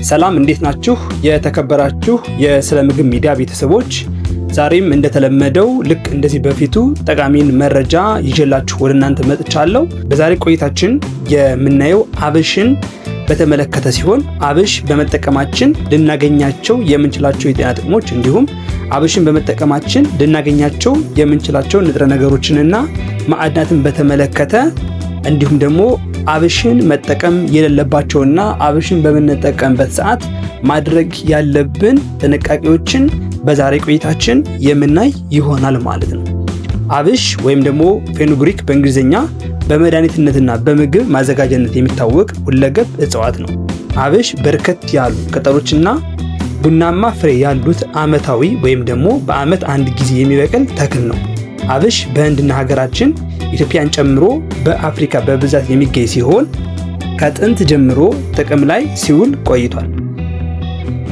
ሰላም እንዴት ናችሁ? የተከበራችሁ የስለ ምግብ ሚዲያ ቤተሰቦች፣ ዛሬም እንደተለመደው ልክ እንደዚህ በፊቱ ጠቃሚን መረጃ ይዤላችሁ ወደ እናንተ መጥቻለሁ። በዛሬ ቆይታችን የምናየው አብሽን በተመለከተ ሲሆን አብሽ በመጠቀማችን ልናገኛቸው የምንችላቸው የጤና ጥቅሞች እንዲሁም አብሽን በመጠቀማችን ልናገኛቸው የምንችላቸው ንጥረ ነገሮችንና ማዕድናትን በተመለከተ እንዲሁም ደግሞ አብሽን መጠቀም የሌለባቸውና አብሽን በምንጠቀምበት ሰዓት ማድረግ ያለብን ጥንቃቄዎችን በዛሬ ቆይታችን የምናይ ይሆናል ማለት ነው። አብሽ ወይም ደግሞ ፌኑግሪክ በእንግሊዝኛ በመድኃኒትነትና በምግብ ማዘጋጃነት የሚታወቅ ሁለገብ እጽዋት ነው። አብሽ በርከት ያሉ ቅጠሎችና ቡናማ ፍሬ ያሉት ዓመታዊ ወይም ደግሞ በዓመት አንድ ጊዜ የሚበቅል ተክል ነው። አብሽ በህንድና ሀገራችን ኢትዮጵያን ጨምሮ በአፍሪካ በብዛት የሚገኝ ሲሆን ከጥንት ጀምሮ ጥቅም ላይ ሲውል ቆይቷል።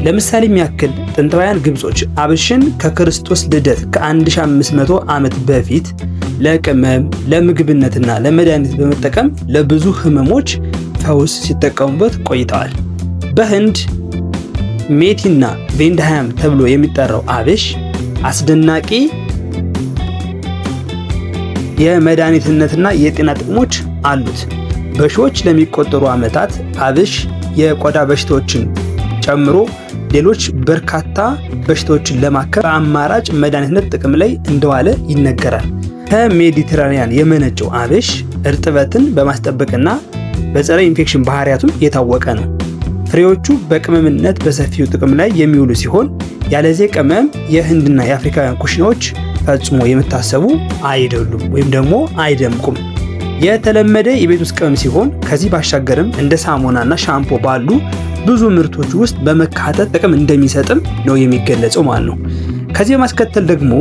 ለምሳሌ የሚያክል ጥንታውያን ግብጾች አብሽን ከክርስቶስ ልደት ከ1500 ዓመት በፊት ለቅመም፣ ለምግብነትና ለመድኃኒት በመጠቀም ለብዙ ህመሞች ፈውስ ሲጠቀሙበት ቆይተዋል። በህንድ ሜቲና ቬንድሃም ተብሎ የሚጠራው አብሽ አስደናቂ የመድኃኒትነትና የጤና ጥቅሞች አሉት። በሺዎች ለሚቆጠሩ ዓመታት አብሽ የቆዳ በሽታዎችን ጨምሮ ሌሎች በርካታ በሽታዎችን ለማከም በአማራጭ መድኃኒትነት ጥቅም ላይ እንደዋለ ይነገራል። ከሜዲትራኒያን የመነጨው አብሽ እርጥበትን በማስጠበቅና በጸረ ኢንፌክሽን ባህሪያቱም የታወቀ ነው። ፍሬዎቹ በቅመምነት በሰፊው ጥቅም ላይ የሚውሉ ሲሆን ያለዚህ ቅመም የህንድና የአፍሪካውያን ኩሽናዎች ፈጽሞ የምታሰቡ አይደሉም ወይም ደግሞ አይደምቁም። የተለመደ የቤት ውስጥ ቅመም ሲሆን ከዚህ ባሻገርም እንደ ሳሙናና ሻምፖ ባሉ ብዙ ምርቶች ውስጥ በመካተት ጥቅም እንደሚሰጥም ነው የሚገለጸው ማለት ነው። ከዚህ በማስከተል ደግሞ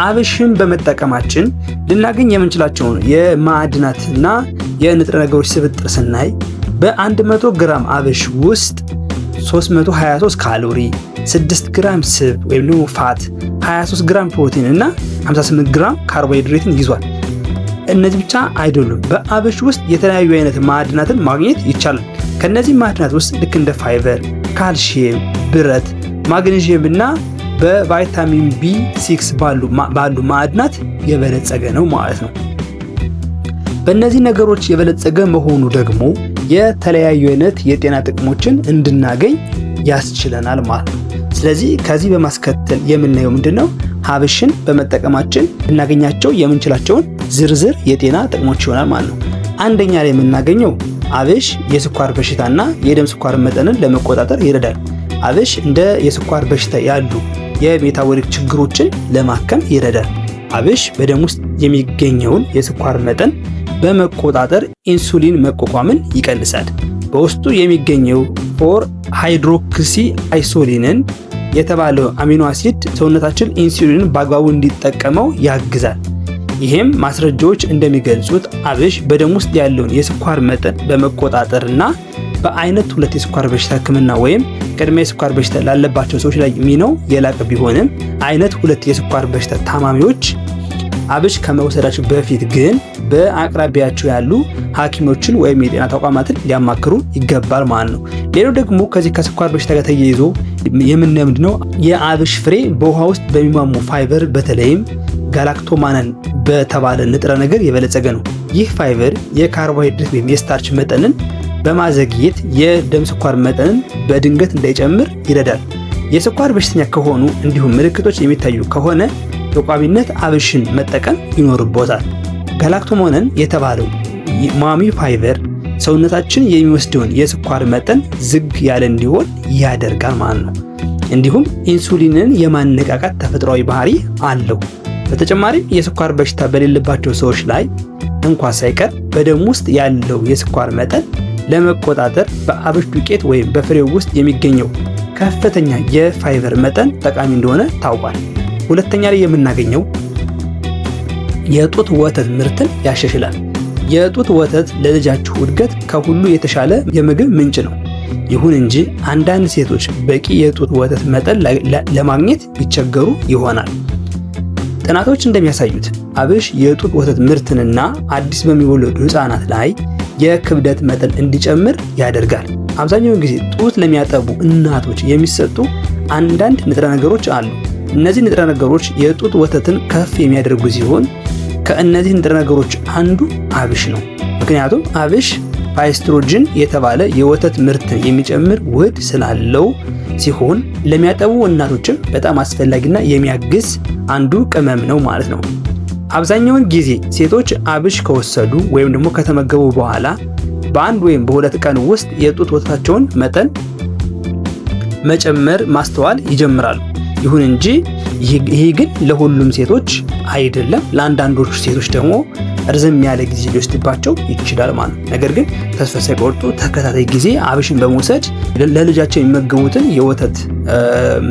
አብሽን በመጠቀማችን ልናገኝ የምንችላቸውን የማዕድናትና የንጥረ ነገሮች ስብጥር ስናይ በ100 ግራም አብሽ ውስጥ 323 ካሎሪ፣ 6 ግራም ስብ ወይም ደግሞ ፋት፣ 23 ግራም ፕሮቲን እና 58 ግራም ካርቦሃይድሬትን ይዟል። እነዚህ ብቻ አይደሉም። በአብሽ ውስጥ የተለያዩ አይነት ማዕድናትን ማግኘት ይቻላል። ከነዚህ ማዕድናት ውስጥ ልክ እንደ ፋይበር፣ ካልሲየም፣ ብረት፣ ማግኔዥየም እና በቫይታሚን B6 ባሉ ማዕድናት የበለጸገ ነው ማለት ነው። በእነዚህ ነገሮች የበለጸገ መሆኑ ደግሞ የተለያዩ አይነት የጤና ጥቅሞችን እንድናገኝ ያስችለናል ማለት ነው። ስለዚህ ከዚህ በማስከተል የምናየው ምንድነው? አብሽን በመጠቀማችን ልናገኛቸው የምንችላቸውን ዝርዝር የጤና ጥቅሞች ይሆናል ማለት ነው። አንደኛ ላይ የምናገኘው አብሽ የስኳር በሽታና የደም ስኳር መጠንን ለመቆጣጠር ይረዳል። አብሽ እንደ የስኳር በሽታ ያሉ የሜታቦሊክ ችግሮችን ለማከም ይረዳል። አብሽ በደም ውስጥ የሚገኘውን የስኳር መጠን በመቆጣጠር ኢንሱሊን መቋቋምን ይቀንሳል። በውስጡ የሚገኘው 4 ሃይድሮክሲ አይሶሊንን የተባለው አሚኖ አሲድ ሰውነታችን ኢንሱሊንን በአግባቡ እንዲጠቀመው ያግዛል። ይህም ማስረጃዎች እንደሚገልጹት አብሽ በደም ውስጥ ያለውን የስኳር መጠን በመቆጣጠርና በአይነት 2 የስኳር በሽታ ህክምና ወይም ቅድመ የስኳር በሽታ ላለባቸው ሰዎች ላይ ሚናው የላቀ ቢሆንም አይነት 2 የስኳር በሽታ ታማሚዎች አብሽ ከመውሰዳቸው በፊት ግን በአቅራቢያቸው ያሉ ሐኪሞችን ወይም የጤና ተቋማትን ሊያማክሩ ይገባል ማለት ነው። ሌላው ደግሞ ከዚህ ከስኳር በሽታ ጋር ተያይዞ የምናየው ምንድነው? የአብሽ ፍሬ በውሃ ውስጥ በሚሟሙ ፋይበር በተለይም ጋላክቶማነን በተባለ ንጥረ ነገር የበለጸገ ነው። ይህ ፋይበር የካርቦሃይድሬት ወይም የስታርች መጠንን በማዘግየት የደም ስኳር መጠንን በድንገት እንዳይጨምር ይረዳል። የስኳር በሽተኛ ከሆኑ እንዲሁም ምልክቶች የሚታዩ ከሆነ በቋሚነት አብሽን መጠቀም ይኖርቦታል። ጋላክቶማነን የተባለው ሟሚ ፋይበር ሰውነታችን የሚወስደውን የስኳር መጠን ዝግ ያለ እንዲሆን ያደርጋል ማለት ነው። እንዲሁም ኢንሱሊንን የማነቃቃት ተፈጥሯዊ ባህሪ አለው። በተጨማሪም የስኳር በሽታ በሌለባቸው ሰዎች ላይ እንኳን ሳይቀር በደም ውስጥ ያለው የስኳር መጠን ለመቆጣጠር በአብሽ ዱቄት ወይም በፍሬው ውስጥ የሚገኘው ከፍተኛ የፋይበር መጠን ጠቃሚ እንደሆነ ታውቋል። ሁለተኛ ላይ የምናገኘው የጡት ወተት ምርትን ያሻሽላል። የጡት ወተት ለልጃችሁ እድገት ከሁሉ የተሻለ የምግብ ምንጭ ነው። ይሁን እንጂ አንዳንድ ሴቶች በቂ የጡት ወተት መጠን ለማግኘት ይቸገሩ ይሆናል። ጥናቶች እንደሚያሳዩት አብሽ የጡት ወተት ምርትንና አዲስ በሚወለዱ ህፃናት ላይ የክብደት መጠን እንዲጨምር ያደርጋል። አብዛኛውን ጊዜ ጡት ለሚያጠቡ እናቶች የሚሰጡ አንዳንድ ንጥረ ነገሮች አሉ። እነዚህ ንጥረ ነገሮች የጡት ወተትን ከፍ የሚያደርጉ ሲሆን ከእነዚህ ንጥረ ነገሮች አንዱ አብሽ ነው። ምክንያቱም አብሽ ፓይስትሮጅን የተባለ የወተት ምርትን የሚጨምር ውህድ ስላለው ሲሆን ለሚያጠቡ እናቶችም በጣም አስፈላጊና የሚያግዝ አንዱ ቅመም ነው ማለት ነው። አብዛኛውን ጊዜ ሴቶች አብሽ ከወሰዱ ወይም ደግሞ ከተመገቡ በኋላ በአንድ ወይም በሁለት ቀን ውስጥ የጡት ወተታቸውን መጠን መጨመር ማስተዋል ይጀምራሉ። ይሁን እንጂ ይህ ግን ለሁሉም ሴቶች አይደለም። ለአንዳንዶቹ ሴቶች ደግሞ ረዘም ያለ ጊዜ ሊወስድባቸው ይችላል ማለት ነው። ነገር ግን ተስፋ ሳይቆርጡ ተከታታይ ጊዜ አብሽን በመውሰድ ለልጃቸው የሚመገቡትን የወተት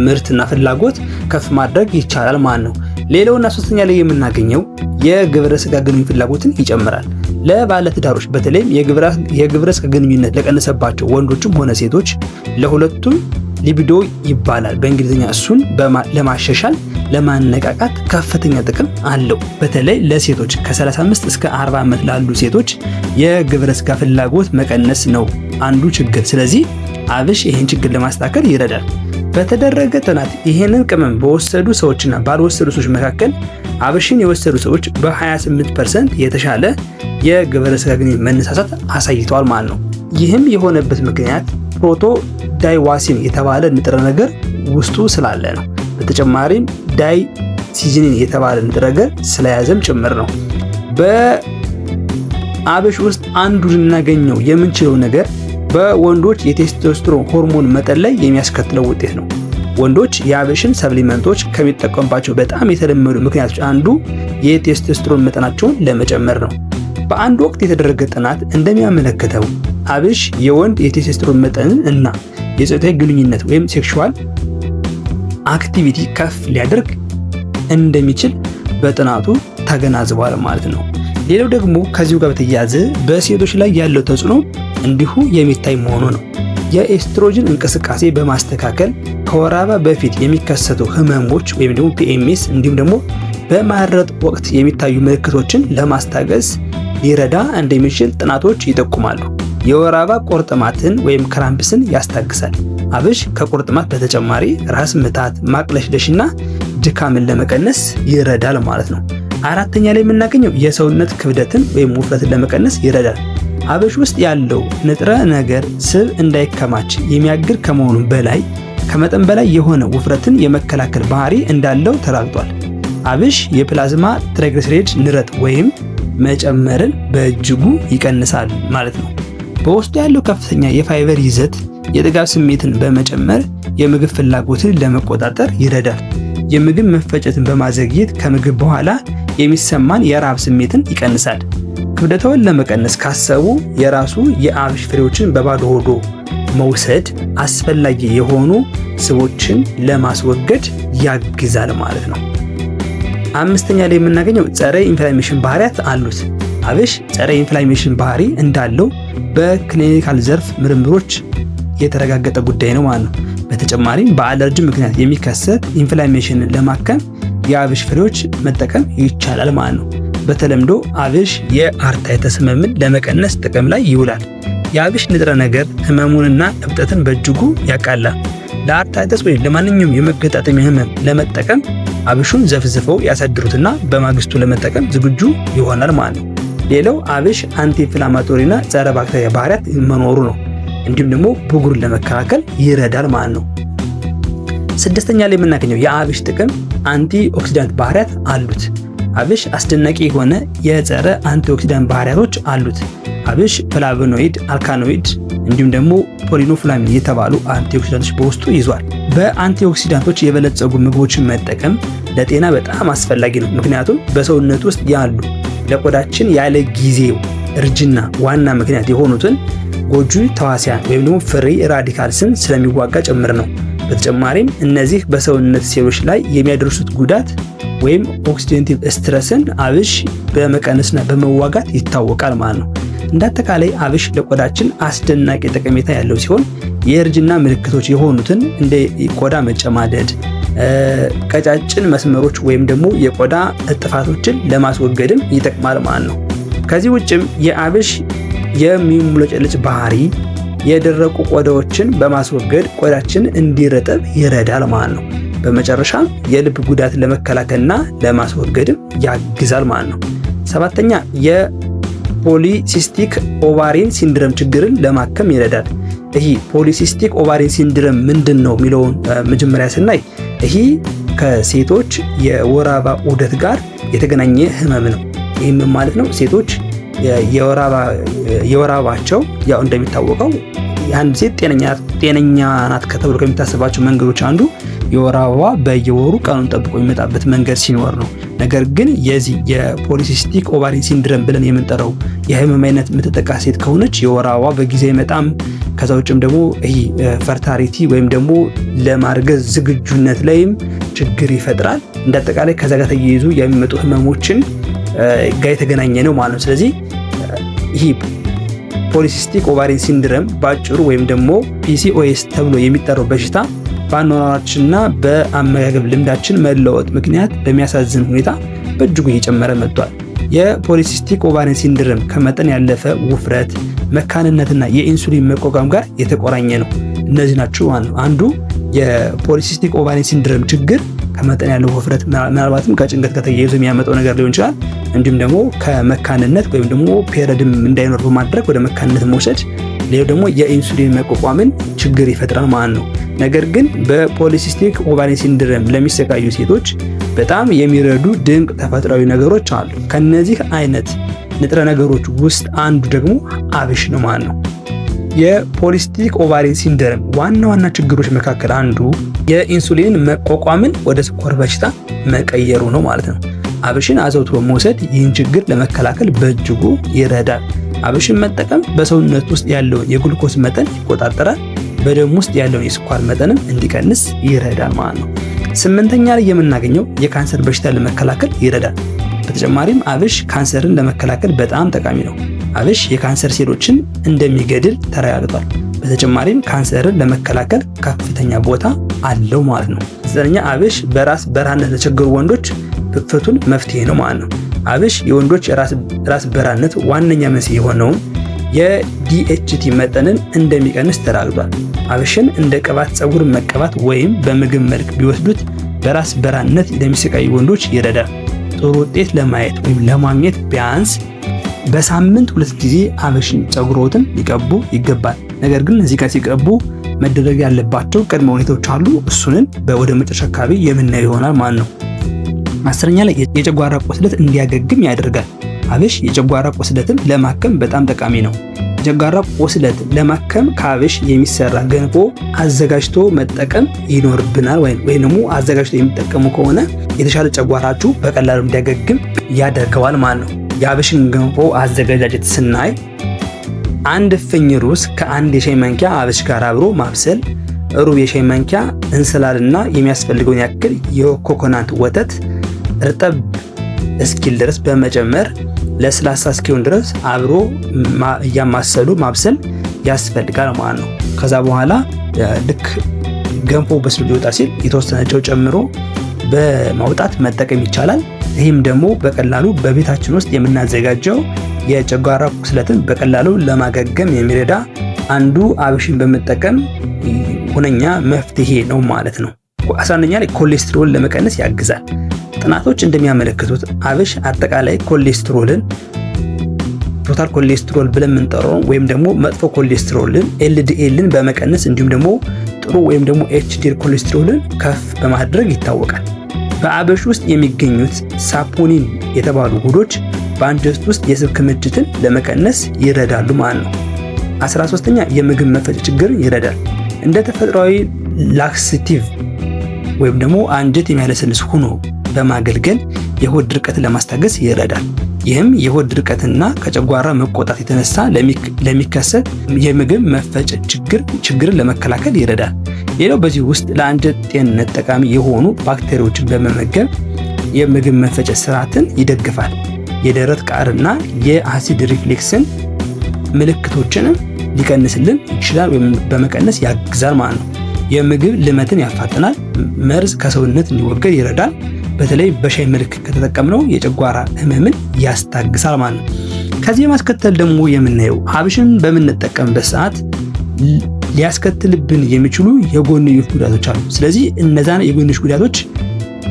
ምርትና ፍላጎት ከፍ ማድረግ ይቻላል ማለት ነው። ሌላውና ሶስተኛ ላይ የምናገኘው የግብረ ስጋ ግንኙነት ፍላጎትን ይጨምራል። ለባለትዳሮች በተለይም የግብረ ስጋ ግንኙነት ለቀነሰባቸው ወንዶችም ሆነ ሴቶች ለሁለቱም ሊቢዶ ይባላል በእንግሊዝኛ። እሱን ለማሻሻል ለማነቃቃት ከፍተኛ ጥቅም አለው። በተለይ ለሴቶች ከ35 እስከ 40 ዓመት ላሉ ሴቶች የግብረ ስጋ ፍላጎት መቀነስ ነው አንዱ ችግር። ስለዚህ አብሽ ይህን ችግር ለማስተካከል ይረዳል። በተደረገ ጥናት ይህንን ቅመም በወሰዱ ሰዎችና ባልወሰዱ ሰዎች መካከል አብሽን የወሰዱ ሰዎች በ28% የተሻለ የግብረ ስጋ ግንኙነት መነሳሳት አሳይተዋል ማለት ነው። ይህም የሆነበት ምክንያት ፕሮቶዳይዋሲን የተባለ ንጥረ ነገር ውስጡ ስላለ ነው። በተጨማሪም ዳይሲጂኒን የተባለ ንጥረ ነገር ስለያዘም ጭምር ነው። በአብሽ ውስጥ አንዱ ልናገኘው የምንችለው ነገር በወንዶች የቴስቶስትሮን ሆርሞን መጠን ላይ የሚያስከትለው ውጤት ነው። ወንዶች የአብሽን ሰፕሊመንቶች ከሚጠቀሙባቸው በጣም የተለመዱ ምክንያቶች አንዱ የቴስቶስትሮን መጠናቸውን ለመጨመር ነው። በአንድ ወቅት የተደረገ ጥናት እንደሚያመለክተው አብሽ የወንድ የቴስቶስትሮን መጠንን እና የጾታዊ ግንኙነት ወይም ሴክሹዋል አክቲቪቲ ከፍ ሊያደርግ እንደሚችል በጥናቱ ተገናዝቧል ማለት ነው። ሌላው ደግሞ ከዚሁ ጋር በተያያዘ በሴቶች ላይ ያለው ተጽዕኖ እንዲሁ የሚታይ መሆኑ ነው። የኤስትሮጅን እንቅስቃሴ በማስተካከል ከወር አበባ በፊት የሚከሰቱ ህመሞች ወይም ደግሞ ፒኤምኤስ እንዲሁም ደግሞ በማህረጥ ወቅት የሚታዩ ምልክቶችን ለማስታገስ ሊረዳ እንደሚችል ጥናቶች ይጠቁማሉ። የወር አበባ ቁርጥማትን ወይም ክራምፕስን ያስታግሳል። አብሽ ከቁርጥማት በተጨማሪ ራስ ምታት፣ ማቅለሽለሽና ድካምን ለመቀነስ ይረዳል ማለት ነው። አራተኛ ላይ የምናገኘው የሰውነት ክብደትን ወይም ውፍረትን ለመቀነስ ይረዳል። አብሽ ውስጥ ያለው ንጥረ ነገር ስብ እንዳይከማች የሚያግድ ከመሆኑ በላይ ከመጠን በላይ የሆነ ውፍረትን የመከላከል ባህሪ እንዳለው ተረጋግጧል። አብሽ የፕላዝማ ትራይግሊሰራይድ ንረት ወይም መጨመርን በእጅጉ ይቀንሳል ማለት ነው። በውስጡ ያለው ከፍተኛ የፋይበር ይዘት የጥጋብ ስሜትን በመጨመር የምግብ ፍላጎትን ለመቆጣጠር ይረዳል። የምግብ መፈጨትን በማዘግየት ከምግብ በኋላ የሚሰማን የረሃብ ስሜትን ይቀንሳል። ክብደትዎን ለመቀነስ ካሰቡ የራሱ የአብሽ ፍሬዎችን በባዶ ሆዶ መውሰድ አስፈላጊ የሆኑ ስቦችን ለማስወገድ ያግዛል ማለት ነው። አምስተኛ ላይ የምናገኘው ጸረ ኢንፍላሜሽን ባህሪያት አሉት። አብሽ ጸረ ኢንፍላሜሽን ባህሪ እንዳለው በክሊኒካል ዘርፍ ምርምሮች የተረጋገጠ ጉዳይ ነው ማለት ነው። በተጨማሪም በአለርጂ ምክንያት የሚከሰት ኢንፍላሜሽንን ለማከም የአብሽ ፍሬዎች መጠቀም ይቻላል ማለት ነው። በተለምዶ አብሽ የአርታይተስ ህመምን ለመቀነስ ጥቅም ላይ ይውላል። የአብሽ ንጥረ ነገር ህመሙንና እብጠትን በእጅጉ ያቃላል። ለአርታይተስ ወይም ለማንኛውም የመገጣጠሚያ ህመም ለመጠቀም አብሹን ዘፍዝፈው ያሳድሩትና በማግስቱ ለመጠቀም ዝግጁ ይሆናል ማለት ነው። ሌላው አብሽ አንቲ ኢንፍላማቶሪና ጸረ ባክቴሪያ ባህሪያት መኖሩ ነው። እንዲሁም ደግሞ ብጉርን ለመከላከል ይረዳል ማለት ነው። ስድስተኛ ላይ የምናገኘው የአብሽ ጥቅም አንቲ ኦክሲዳንት ባህሪያት አሉት። አብሽ አስደናቂ የሆነ የጸረ አንቲኦክሲዳንት ባህሪያቶች አሉት። አብሽ ፍላቮኖይድ፣ አልካኖይድ እንዲሁም ደግሞ ፖሊኖፍላሚን የተባሉ አንቲኦክሲዳንቶች በውስጡ ይዟል። በአንቲኦክሲዳንቶች የበለጸጉ ምግቦችን መጠቀም ለጤና በጣም አስፈላጊ ነው። ምክንያቱም በሰውነት ውስጥ ያሉ ለቆዳችን ያለ ጊዜው እርጅና ዋና ምክንያት የሆኑትን ጎጂ ተዋሲያን ወይም ደግሞ ፍሪ ራዲካልስን ስለሚዋጋ ጭምር ነው። በተጨማሪም እነዚህ በሰውነት ሴሎች ላይ የሚያደርሱት ጉዳት ወይም ኦክሲዴቲቭ ስትረስን አብሽ በመቀነስና በመዋጋት ይታወቃል ማለት ነው። እንዳጠቃላይ አብሽ ለቆዳችን አስደናቂ ጠቀሜታ ያለው ሲሆን የእርጅና ምልክቶች የሆኑትን እንደ ቆዳ መጨማደድ፣ ቀጫጭን መስመሮች ወይም ደግሞ የቆዳ እጥፋቶችን ለማስወገድም ይጠቅማል ማለት ነው። ከዚህ ውጭም የአብሽ የሚሙለጨልጭ ባህሪ፣ የደረቁ ቆዳዎችን በማስወገድ ቆዳችን እንዲረጠብ ይረዳል ማለት ነው። በመጨረሻም የልብ ጉዳት ለመከላከልና ለማስወገድም ያግዛል ማለት ነው። ሰባተኛ የፖሊሲስቲክ ኦቫሪን ሲንድረም ችግርን ለማከም ይረዳል። ይህ ፖሊሲስቲክ ኦቫሪን ሲንድረም ምንድን ነው የሚለውን መጀመሪያ ስናይ ይህ ከሴቶች የወር አበባ ዑደት ጋር የተገናኘ ህመም ነው። ይህም ማለት ነው ሴቶች የወር አበባቸው ያው እንደሚታወቀው የአንድ ሴት ጤነኛ ናት ከተብሎ ከሚታሰባቸው መንገዶች አንዱ የወር አበባ በየወሩ ቀኑን ጠብቆ የሚመጣበት መንገድ ሲኖር ነው። ነገር ግን የዚህ የፖሊሲስቲክ ኦቫሪን ሲንድረም ብለን የምንጠራው የህመም አይነት የምትጠቃ ሴት ከሆነች የወር አበባ በጊዜ አይመጣም። ከዛ ውጭም ደግሞ ይህ ፈርታሪቲ ወይም ደግሞ ለማርገዝ ዝግጁነት ላይም ችግር ይፈጥራል። እንዳጠቃላይ ከዛ ጋር ተያይዞ የሚመጡ ህመሞችን ጋር የተገናኘ ነው ማለት ነው። ስለዚህ ይህ ፖሊሲስቲክ ኦቫሪን ሲንድረም በአጭሩ ወይም ደግሞ ፒሲኦኤስ ተብሎ የሚጠራው በሽታ በአኗኗራችንና በአመጋገብ ልምዳችን መለወጥ ምክንያት በሚያሳዝን ሁኔታ በእጅጉ እየጨመረ መጥቷል። የፖሊሲስቲክ ኦቫሪን ሲንድረም ከመጠን ያለፈ ውፍረት፣ መካንነትና የኢንሱሊን መቋቋም ጋር የተቆራኘ ነው። እነዚህ ናቸው አንዱ የፖሊሲስቲክ ኦቫሪን ሲንድረም ችግር ከመጠን ያለው ውፍረት፣ ምናልባትም ከጭንቀት ጋር ተያይዞ የሚያመጣው ነገር ሊሆን ይችላል። እንዲሁም ደግሞ ከመካንነት ወይም ደግሞ ፔሪየድም እንዳይኖር በማድረግ ወደ መካንነት መውሰድ፣ ሌላው ደግሞ የኢንሱሊን መቋቋምን ችግር ይፈጥራል ማለት ነው። ነገር ግን በፖሊሲስቲክ ኦቫሪን ሲንድረም ለሚሰቃዩ ሴቶች በጣም የሚረዱ ድንቅ ተፈጥሯዊ ነገሮች አሉ። ከነዚህ አይነት ንጥረ ነገሮች ውስጥ አንዱ ደግሞ አብሽ ነው ማለት ነው። የፖሊሲስቲክ ኦቫሪን ሲንድረም ዋና ችግሮች መካከል አንዱ የኢንሱሊን መቋቋምን ወደ ስኳር በሽታ መቀየሩ ነው ማለት ነው። አብሽን አዘውትሮ መውሰድ ይህን ችግር ለመከላከል በእጅጉ ይረዳል። አብሽን መጠቀም በሰውነት ውስጥ ያለውን የግሉኮስ መጠን ይቆጣጠራል። በደም ውስጥ ያለውን የስኳር መጠንም እንዲቀንስ ይረዳል ማለት ነው። ስምንተኛ ላይ የምናገኘው የካንሰር በሽታ ለመከላከል ይረዳል። በተጨማሪም አብሽ ካንሰርን ለመከላከል በጣም ጠቃሚ ነው። አብሽ የካንሰር ሴሎችን እንደሚገድል ተረጋግጧል። በተጨማሪም ካንሰርን ለመከላከል ከፍተኛ ቦታ አለው ማለት ነው። ዘጠነኛ አብሽ በራስ በራነት ለተቸገሩ ወንዶች ፍቱን መፍትሄ ነው ማለት ነው። አብሽ የወንዶች ራስ በራነት ዋነኛ መንስኤ የሆነውን የዲኤችቲ መጠንን እንደሚቀንስ ተረጋግጧል። አብሽን እንደ ቅባት ፀጉር መቀባት ወይም በምግብ መልክ ቢወስዱት በራስ በራነት ለሚሰቃዩ ወንዶች ይረዳል። ጥሩ ውጤት ለማየት ወይም ለማግኘት ቢያንስ በሳምንት 2 ጊዜ አብሽን ፀጉሮትን ሊቀቡ ይገባል። ነገር ግን እዚህ ጋር ሲቀቡ መደረግ ያለባቸው ቅድመ ሁኔታዎች አሉ። እሱንን ወደ መጨረሻ አካባቢ የምናየው ይሆናል ማለት ነው። አስረኛ ላይ የጨጓራ ቁስለት እንዲያገግም ያደርጋል። አብሽ የጨጓራ ቁስለትን ለማከም በጣም ጠቃሚ ነው። የጨጓራ ቁስለት ለማከም ከአብሽ የሚሰራ ገንፎ አዘጋጅቶ መጠቀም ይኖርብናል። ወይም ደግሞ አዘጋጅቶ የሚጠቀሙ ከሆነ የተሻለ ጨጓራችሁ በቀላሉ እንዲያገግም ያደርገዋል ማለት ነው። የአብሽን ገንፎ አዘጋጃጀት ስናይ 1 እፍኝ ሩዝ ከ1 የሻይ ማንኪያ አብሽ ጋር አብሮ ማብሰል፣ ሩብ የሻይ ማንኪያ እንስላልና የሚያስፈልገውን ያክል የኮኮናት ወተት እርጥብ እስኪል ድረስ በመጨመር ለስላሳ እስኪሆን ድረስ አብሮ እያማሰሉ ማብሰል ያስፈልጋል ማለት ነው። ከዛ በኋላ ልክ ገንፎ በስሎ ሊወጣ ሲል የተወሰነ ጨው ጨምሮ በማውጣት መጠቀም ይቻላል። ይህም ደግሞ በቀላሉ በቤታችን ውስጥ የምናዘጋጀው የጨጓራ ቁስለትን በቀላሉ ለማገገም የሚረዳ አንዱ አብሽን በመጠቀም ሁነኛ መፍትሄ ነው ማለት ነው። 11ኛ ላይ ኮሌስትሮል ለመቀነስ ያግዛል። ጥናቶች እንደሚያመለክቱት አብሽ አጠቃላይ ኮሌስትሮልን ቶታል ኮሌስትሮል ብለን የምንጠራው ወይም ደግሞ መጥፎ ኮሌስትሮልን ኤልዲኤልን በመቀነስ እንዲሁም ደግሞ ጥሩ ወይም ደግሞ ኤችዲኤል ኮሌስትሮልን ከፍ በማድረግ ይታወቃል። በአብሽ ውስጥ የሚገኙት ሳፖኒን የተባሉ ውህዶች በአንጀት ውስጥ የስብ ክምችትን ለመቀነስ ይረዳሉ ማለት ነው። 13ኛ የምግብ መፈጨት ችግርን ይረዳል። እንደ ተፈጥሯዊ ላክስቲቭ ወይም ደግሞ አንጀት የሚያለሰልስ ሆኖ በማገልገል የሆድ ድርቀትን ለማስታገስ ይረዳል። ይህም የሆድ ድርቀትና ከጨጓራ መቆጣት የተነሳ ለሚከሰት የምግብ መፈጨት ችግርን ለመከላከል ይረዳል። ሌላው በዚህ ውስጥ ለአንጀት ጤንነት ጠቃሚ የሆኑ ባክቴሪያዎችን በመመገብ የምግብ መፈጨት ስርዓትን ይደግፋል። የደረት ቃርና የአሲድ ሪፍሌክስን ምልክቶችንም ሊቀንስልን ይችላል ወይም በመቀነስ ያግዛል ማለት ነው። የምግብ ልመትን ያፋጥናል። መርዝ ከሰውነት እንዲወገድ ይረዳል። በተለይ በሻይ መልክ ከተጠቀምነው የጨጓራ ህመምን ያስታግሳል ማለት ነው። ከዚህ በማስከተል ደግሞ የምናየው አብሽን በምንጠቀምበት ሰዓት ሊያስከትልብን የሚችሉ የጎንዮሽ ጉዳቶች አሉ። ስለዚህ እነዛን የጎንዮሽ ጉዳቶች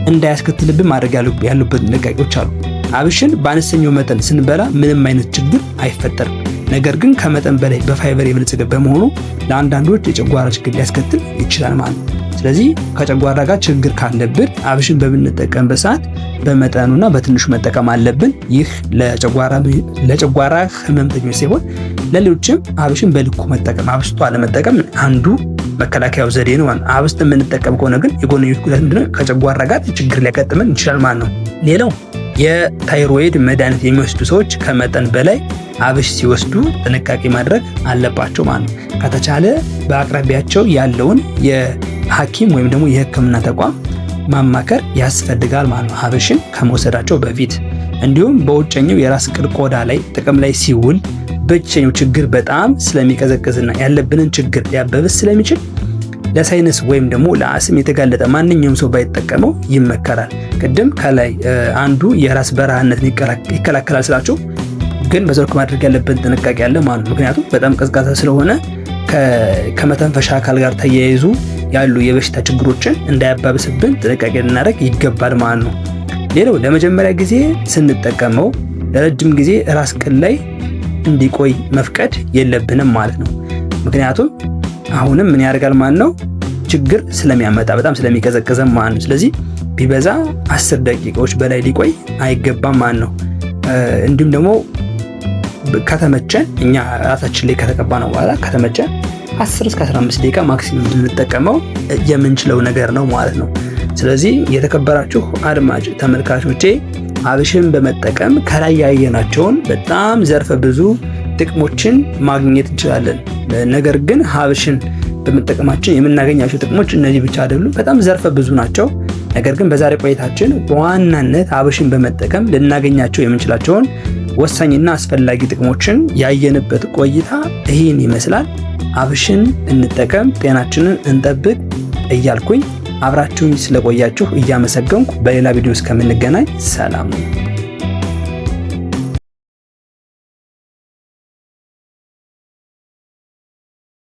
እንዳያስከትልብን ማድረግ ያሉበት ጥንቃቄዎች አሉ። አብሽን በአነስተኛው መጠን ስንበላ ምንም አይነት ችግር አይፈጠርም። ነገር ግን ከመጠን በላይ በፋይበር የበለጸገ በመሆኑ ለአንዳንዶች የጨጓራ ችግር ሊያስከትል ይችላል ማለት ነው። ስለዚህ ከጨጓራ ጋር ችግር ካለብን አብሽን በምንጠቀምበት ሰዓት በመጠኑና በትንሹ መጠቀም አለብን። ይህ ለጨጓራ ህመምተኞች ሲሆን ለሌሎችም አብሽን በልኩ መጠቀም አብስቶ አለመጠቀም አንዱ መከላከያው ዘዴ ነው። አብስት የምንጠቀም ከሆነ ግን የጎንዮሽ ጉዳት ምንድነው? ከጨጓራ ጋር ችግር ሊያጋጥመን ይችላል ማለት ነው። ሌላው የታይሮይድ መድኃኒት የሚወስዱ ሰዎች ከመጠን በላይ አብሽ ሲወስዱ ጥንቃቄ ማድረግ አለባቸው ማለት ነው። ከተቻለ በአቅራቢያቸው ያለውን የሐኪም ወይም ደግሞ የሕክምና ተቋም ማማከር ያስፈልጋል ማለት ነው አብሽን ከመውሰዳቸው በፊት። እንዲሁም በውጨኛው የራስ ቅል ቆዳ ላይ ጥቅም ላይ ሲውል በእጀኛው ችግር በጣም ስለሚቀዘቅዝና ያለብንን ችግር ሊያበብስ ስለሚችል ለሳይነስ ወይም ደግሞ ለአስም የተጋለጠ ማንኛውም ሰው ባይጠቀመው ይመከራል። ቅድም ከላይ አንዱ የራስ በረሃነትን ይከላከላል ስላቸው፣ ግን በዘርኩ ማድረግ ያለብን ጥንቃቄ ያለ ማለት ነው። ምክንያቱም በጣም ቀዝቃዛ ስለሆነ ከመተንፈሻ አካል ጋር ተያይዙ ያሉ የበሽታ ችግሮችን እንዳያባብስብን ጥንቃቄ ልናደርግ ይገባል ማለት ነው። ሌላው ለመጀመሪያ ጊዜ ስንጠቀመው ለረጅም ጊዜ ራስ ቅል ላይ እንዲቆይ መፍቀድ የለብንም ማለት ነው። ምክንያቱም አሁንም ምን ያደርጋል ማለት ነው ችግር ስለሚያመጣ በጣም ስለሚቀዘቅዘን ማለት ነው። ስለዚህ ቢበዛ 10 ደቂቃዎች በላይ ሊቆይ አይገባም ማለት ነው። እንዲሁም ደግሞ ከተመቸን እኛ ራሳችን ላይ ከተቀባ ነው በኋላ ከተመቸን 10 እስከ 15 ደቂቃ ማክሲመም ልንጠቀመው የምንችለው ነገር ነው ማለት ነው። ስለዚህ የተከበራችሁ አድማጭ ተመልካቾቼ አብሽን በመጠቀም ከላይ ያየናቸውን በጣም ዘርፈ ብዙ ጥቅሞችን ማግኘት እንችላለን። ነገር ግን አብሽን በመጠቀማችን የምናገኛቸው ጥቅሞች እነዚህ ብቻ አይደሉም፣ በጣም ዘርፈ ብዙ ናቸው። ነገር ግን በዛሬ ቆይታችን በዋናነት አብሽን በመጠቀም ልናገኛቸው የምንችላቸውን ወሳኝና አስፈላጊ ጥቅሞችን ያየንበት ቆይታ ይህን ይመስላል። አብሽን እንጠቀም፣ ጤናችንን እንጠብቅ እያልኩኝ አብራችሁኝ ስለቆያችሁ እያመሰገንኩ በሌላ ቪዲዮ እስከምንገናኝ ሰላም ነው።